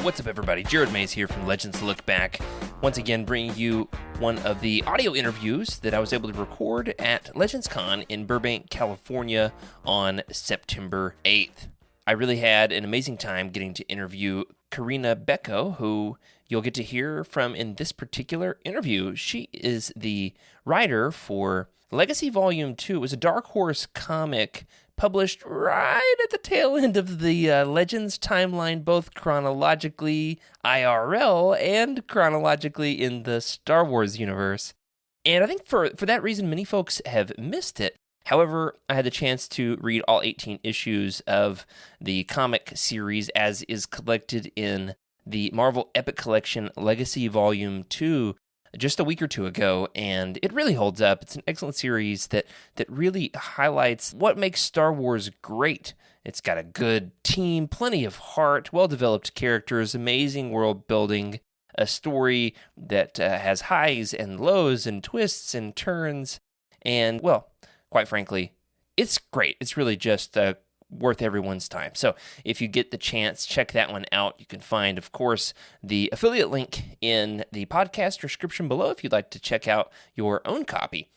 What's up, everybody? Jared Mays here from Legends Look Back. Once again, bringing you one of the audio interviews that I was able to record at Legends Con in Burbank, California on September 8th. I really had an amazing time getting to interview Corinna Bechko, who you'll get to hear from in this particular interview. She is the writer for Legacy Volume 2. It was a Dark Horse comic published right at the tail end of the Legends timeline, both chronologically IRL and chronologically in the Star Wars universe. And I think for that reason, many folks have missed it. However, I had the chance to read all 18 issues of the comic series as is collected in the Marvel Epic Collection Legacy Volume 2 just a week or two ago, and it really holds up. It's an excellent series that really highlights what makes Star Wars great. It's got a good team, plenty of heart, well-developed characters, amazing world building, a story that has highs and lows and twists and turns, and, well, quite frankly, it's great. It's really just worth everyone's time. So if you get the chance, check that one out. You can find, of course, the affiliate link in the podcast description below if you'd like to check out your own copy.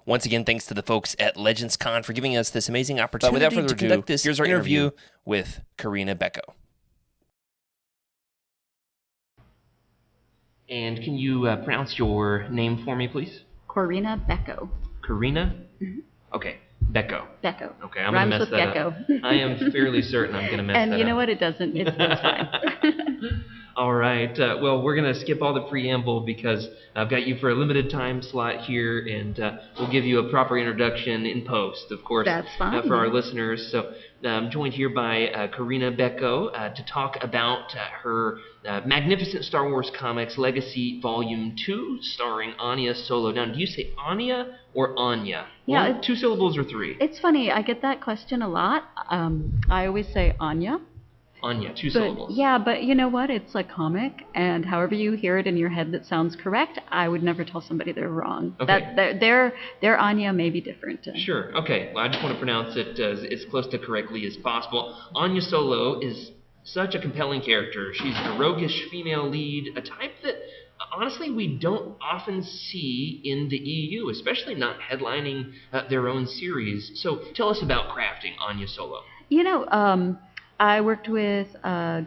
Once again, thanks to the folks at Legends Con for giving us this amazing opportunity without further to ado, conduct this here's our interview with Corinna Bechko. And can you pronounce your name for me, please? Corinna Bechko. Corinna? Mm-hmm. Okay. Bechko. Bechko. Okay, I'm going to mess that gecko. up. I am fairly certain I'm going to mess that up. And you know what? It doesn't. It's fine. All right. Well, we're going to skip all the preamble because I've got you for a limited time slot here, and we'll give you a proper introduction in post, of course. That's fine. For our listeners. So I'm joined here by Corinna Bechko to talk about her magnificent Star Wars comics Legacy Volume 2, starring Ania Solo. Now, do you say Ania or Anya? Yeah, One, 2 syllables or 3? It's funny. I get that question a lot. I always say Anya. Anya, 2 syllables. Yeah, but you know what? It's a comic, and however you hear it in your head that sounds correct, I would never tell somebody they're wrong. Okay. Their Anya may be different. Sure. Okay. Well, I just want to pronounce it as close to correctly as possible. Ania Solo is such a compelling character. She's a roguish female lead, a type that honestly we don't often see in the EU, especially not headlining their own series. So tell us about crafting Ania Solo. You know, I worked with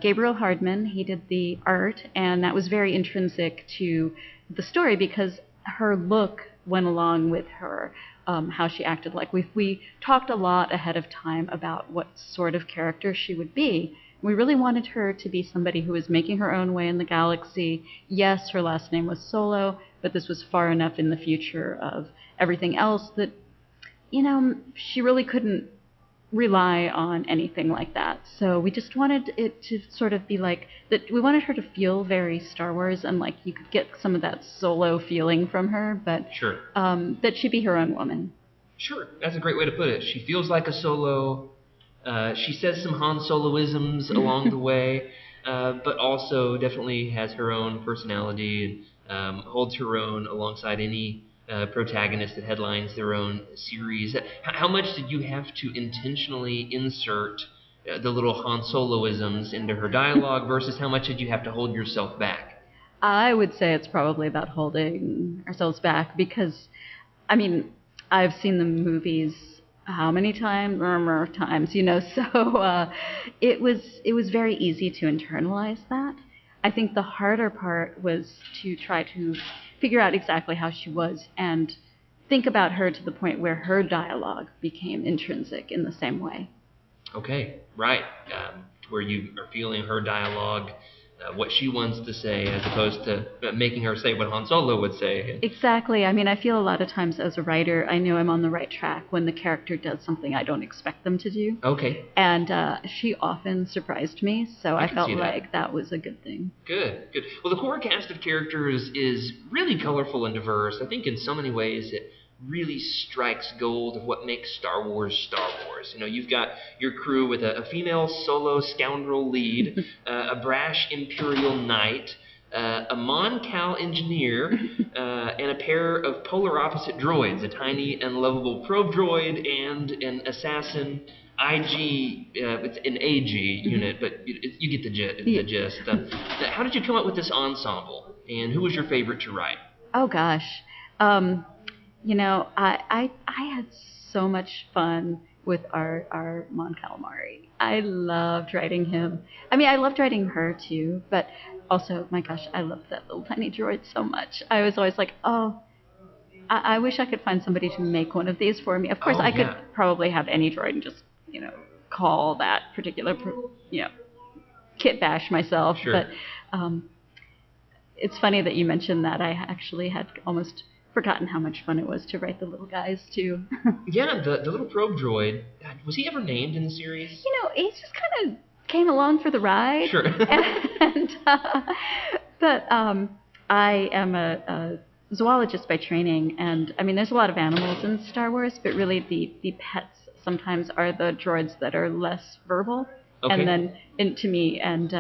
Gabriel Hardman. He did the art, and that was very intrinsic to the story because her look went along with her, how she acted. Like we talked a lot ahead of time about what sort of character she would be. We really wanted her to be somebody who was making her own way in the galaxy. Yes, her last name was Solo, but this was far enough in the future of everything else that, you know, she really couldn't rely on anything like that. So we just wanted it to sort of be like that. We wanted her to feel very Star Wars, and like you could get some of that Solo feeling from her, but sure, that she'd be her own woman. Sure, that's a great way to put it. She feels like a Solo. She says some Han Soloisms along the way, but also definitely has her own personality and holds her own alongside any protagonist that headlines their own series. How much did you have to intentionally insert the little Han Soloisms into her dialogue versus how much did you have to hold yourself back? I would say it's probably about holding ourselves back because, I mean, I've seen the movies how many times? Times, you know, so it was very easy to internalize that. I think the harder part was to try to figure out exactly how she was and think about her to the point where her dialogue became intrinsic in the same way. Okay, right. Where you are feeling her dialogue, what she wants to say, as opposed to making her say what Han Solo would say. Exactly. I mean, I feel a lot of times as a writer, I know I'm on the right track when the character does something I don't expect them to do. Okay. And she often surprised me, so I felt like that was a good thing. Good, good. Well, the core cast of characters is really colorful and diverse. I think in so many ways it really strikes gold of what makes Star Wars Star Wars. You know, you've got your crew with a female Solo scoundrel lead, a brash Imperial knight, a Mon Cal engineer, and a pair of polar opposite droids, a tiny and lovable probe droid and an assassin IG, it's an AG unit, but you get the gist. How did you come up with this ensemble, and who was your favorite to write? Oh gosh, um, I had so much fun with our Mon Calamari. I loved writing him. I mean, I loved writing her too, but also, my gosh, I loved that little tiny droid so much. I was always like, oh, I wish I could find somebody to make one of these for me. Of course, I could probably have any droid and just, call that particular, kit bash myself. Sure. But it's funny that you mentioned that. I actually had almost forgotten how much fun it was to write the little guys, too. Yeah, the little probe droid. God, was he ever named in the series? He just kind of came along for the ride. Sure. But I am a zoologist by training, and I mean, there's a lot of animals in Star Wars, but really the pets sometimes are the droids that are less verbal. Okay. And then to me, and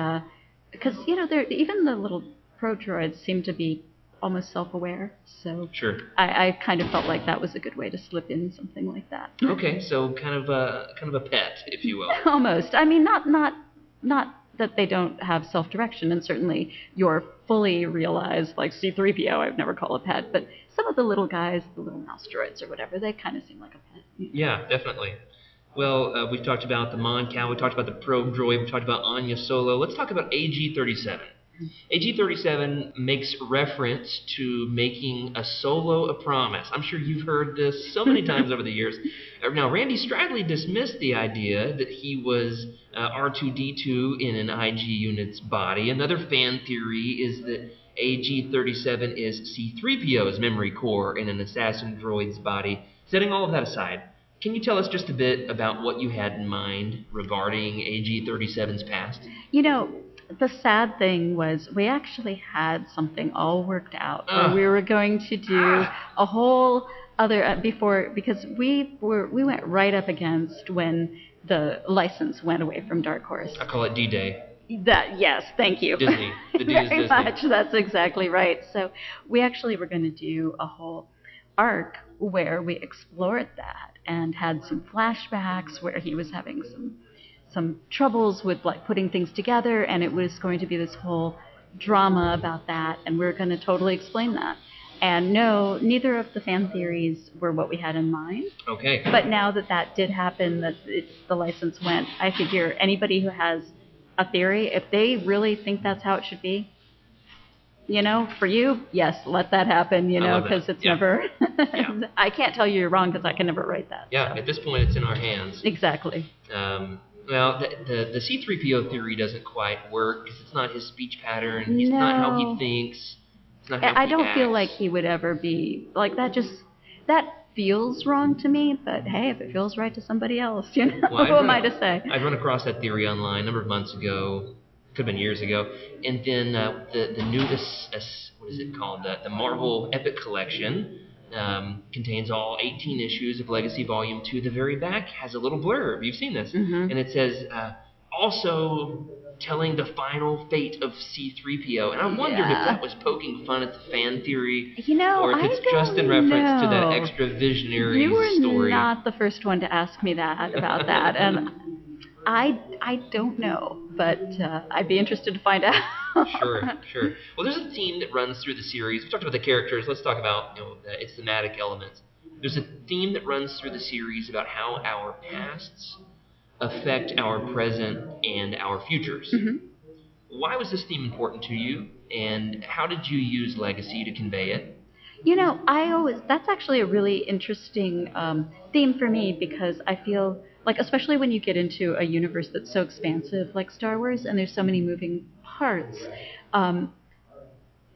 because they're even the little pro droids seem to be almost self-aware, so sure. I kind of felt like that was a good way to slip in something like that. Okay, so kind of a pet, if you will. Almost. I mean, not that they don't have self-direction, and certainly your fully realized, like C-3PO, I would never call a pet, but some of the little guys, the little mouse droids or whatever, they kind of seem like a pet. Yeah, definitely. Well, we've talked about the Mon Cal, we talked about the probe droid, we talked about Ania Solo. Let's talk about AG-37. AG-37 makes reference to making a Solo a promise. I'm sure you've heard this so many times over the years. Now, Randy Stradley dismissed the idea that he was R2-D2 in an IG unit's body. Another fan theory is that AG-37 is C-3PO's memory core in an assassin droid's body. Setting all of that aside, can you tell us just a bit about what you had in mind regarding AG-37's past? The sad thing was we actually had something all worked out where we were going to do a whole other because we went right up against when the license went away from Dark Horse. I call it D-Day. Yes, thank you. Disney. The D is Very Disney. much. That's exactly right. So we actually were going to do a whole arc where we explored that and had some flashbacks where he was having some troubles with like putting things together, and it was going to be this whole drama about that, and we were going to totally explain that. And no, neither of the fan theories were what we had in mind. Okay. But now that did happen, that the license went, I figure anybody who has a theory, if they really think that's how it should be, for you, yes, let that happen, because it's never, I can't tell you you're wrong because I can never write that. Yeah, so. At this point it's in our hands. Exactly. Well, the C-3PO theory doesn't quite work because it's not his speech pattern. It's not how he thinks. It's not how I he don't acts. feel like he would ever be like that. That feels wrong to me. But hey, if it feels right to somebody else, Well, who am I to say? I'd run across that theory online a number of months ago. Could have been years ago. And then the newest, what is it called? The Marvel Epic Collection. Contains all 18 issues of Legacy Volume 2. The very back has a little blurb. You've seen this. Mm-hmm. And it says, also telling the final fate of C-3PO. And I wondered if that was poking fun at the fan theory, or if it's just in reference to that extra visionary story. You were not the first one to ask me that about that. And I don't know, but I'd be interested to find out. Sure. Well, there's a theme that runs through the series. We talked about the characters. Let's talk about its thematic elements. There's a theme that runs through the series about how our pasts affect our present and our futures. Mm-hmm. Why was this theme important to you, and how did you use Legacy to convey it? That's actually a really interesting theme for me, because I feel like, especially when you get into a universe that's so expansive like Star Wars and there's so many moving parts,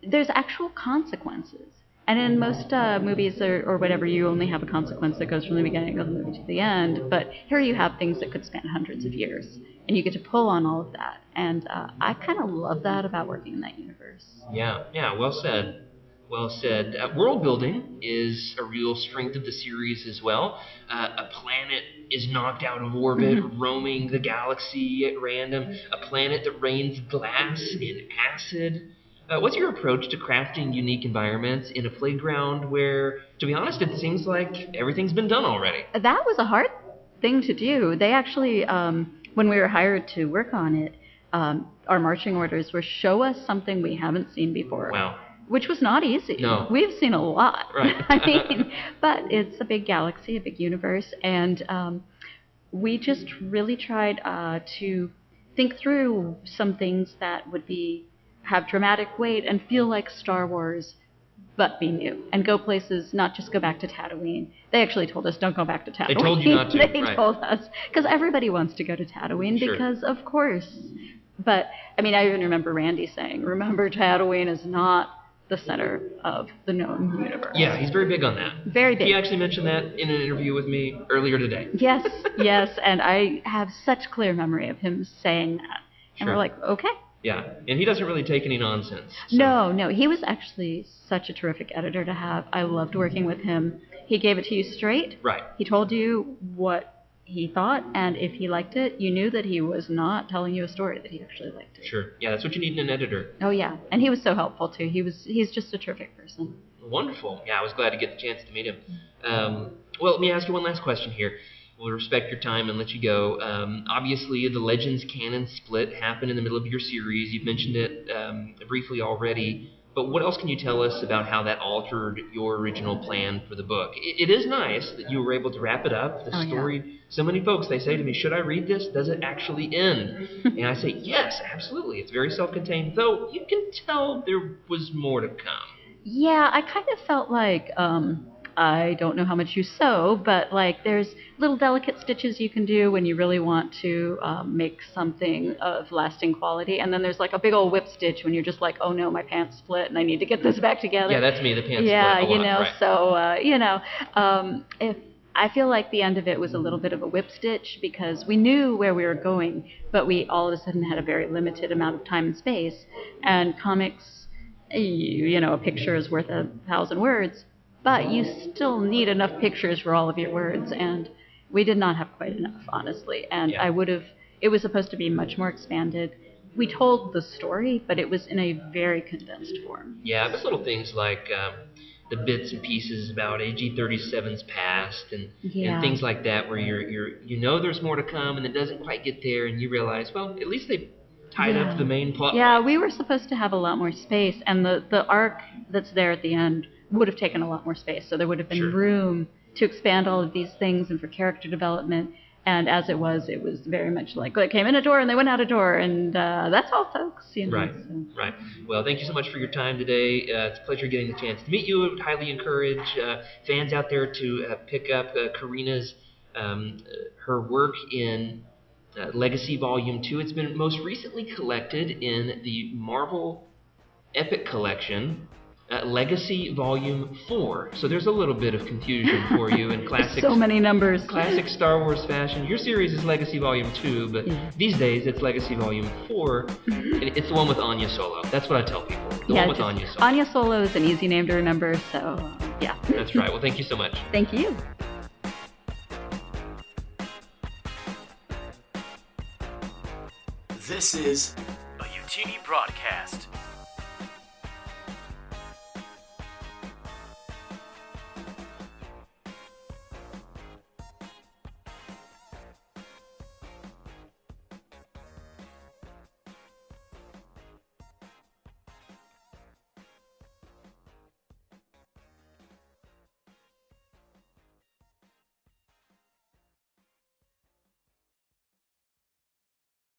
there's actual consequences. And in most movies or whatever, you only have a consequence that goes from the beginning of the movie to the end. But here you have things that could span hundreds of years, and you get to pull on all of that. And I kind of love that about working in that universe. Yeah, well said. Well said. World building is a real strength of the series as well. A planet is knocked out of orbit, roaming the galaxy at random. A planet that rains glass and acid. What's your approach to crafting unique environments in a playground where, to be honest, it seems like everything's been done already? That was a hard thing to do. They actually, when we were hired to work on it, our marching orders were show us something we haven't seen before. Wow. Which was not easy. No. We've seen a lot. Right. I mean, but it's a big galaxy, a big universe, and we just really tried to think through some things that would have dramatic weight and feel like Star Wars, but be new and go places, not just go back to Tatooine. They actually told us, don't go back to Tatooine. They told you not to. They right. told us, because everybody wants to go to Tatooine, Sure. because of course. But I mean, I even remember Randy saying, remember, Tatooine is not the center of the known universe. Yeah, he's very big on that. Very big. He actually mentioned that in an interview with me earlier today. Yes, yes, and I have such clear memory of him saying that. And Sure. we're like, okay. Yeah, and he doesn't really take any nonsense. So. No, he was actually such a terrific editor to have. I loved working with him. He gave it to you straight. Right. He told you what he thought, and if he liked it, you knew that he was not telling you a story, that he actually liked it. Sure. Yeah, that's what you need in an editor. Oh, yeah, and he was so helpful, too. He's just a terrific person. Wonderful. Yeah, I was glad to get the chance to meet him. Well, let me ask you one last question here. We'll respect your time and let you go. Obviously, the Legends canon split happened in the middle of your series. You've mentioned it briefly already. But what else can you tell us about how that altered your original plan for the book? It is nice that you were able to wrap it up. The story, yeah. So many folks, they say to me, should I read this? Does it actually end? And I say, yes, absolutely. It's very self-contained, though you can tell there was more to come. Yeah, I kind of felt like, I don't know how much you sew, but like there's little delicate stitches you can do when you really want to make something of lasting quality. And then there's like a big old whip stitch when you're just like, oh no, my pants split and I need to get this back together. Yeah, that's me, the pants split a lot, so, if I feel like the end of it was a little bit of a whip stitch because we knew where we were going, but we all of a sudden had a very limited amount of time and space. And comics, a picture is worth 1,000 words. But you still need enough pictures for all of your words, and we did not have quite enough, honestly. And yeah. It was supposed to be much more expanded. We told the story, but it was in a very condensed form. Yeah, there's little things like the bits and pieces about AG-37's past and things like that, where there's more to come, and it doesn't quite get there, and you realize, well, at least they tied up the main plot. Yeah, we were supposed to have a lot more space, and the arc that's there at the end would have taken a lot more space, so there would have been room to expand all of these things and for character development. And as it was very much like they came in a door and they went out a door, and that's all, folks. Right. Well, thank you so much for your time today. It's a pleasure getting the chance to meet you. I would highly encourage fans out there to pick up Corinna's her work in Legacy Volume 2. It's been most recently collected in the Marvel Epic Collection, Legacy Volume 4. So there's a little bit of confusion for you in classic. So many numbers. Classic Star Wars fashion. Your series is Legacy Volume 2, but these days it's Legacy Volume 4. And it's the one with Ania Solo. That's what I tell people. The one with Ania Solo. Ania Solo is an easy name to remember, so yeah. That's right. Well, thank you so much. Thank you. This is a Utini broadcast.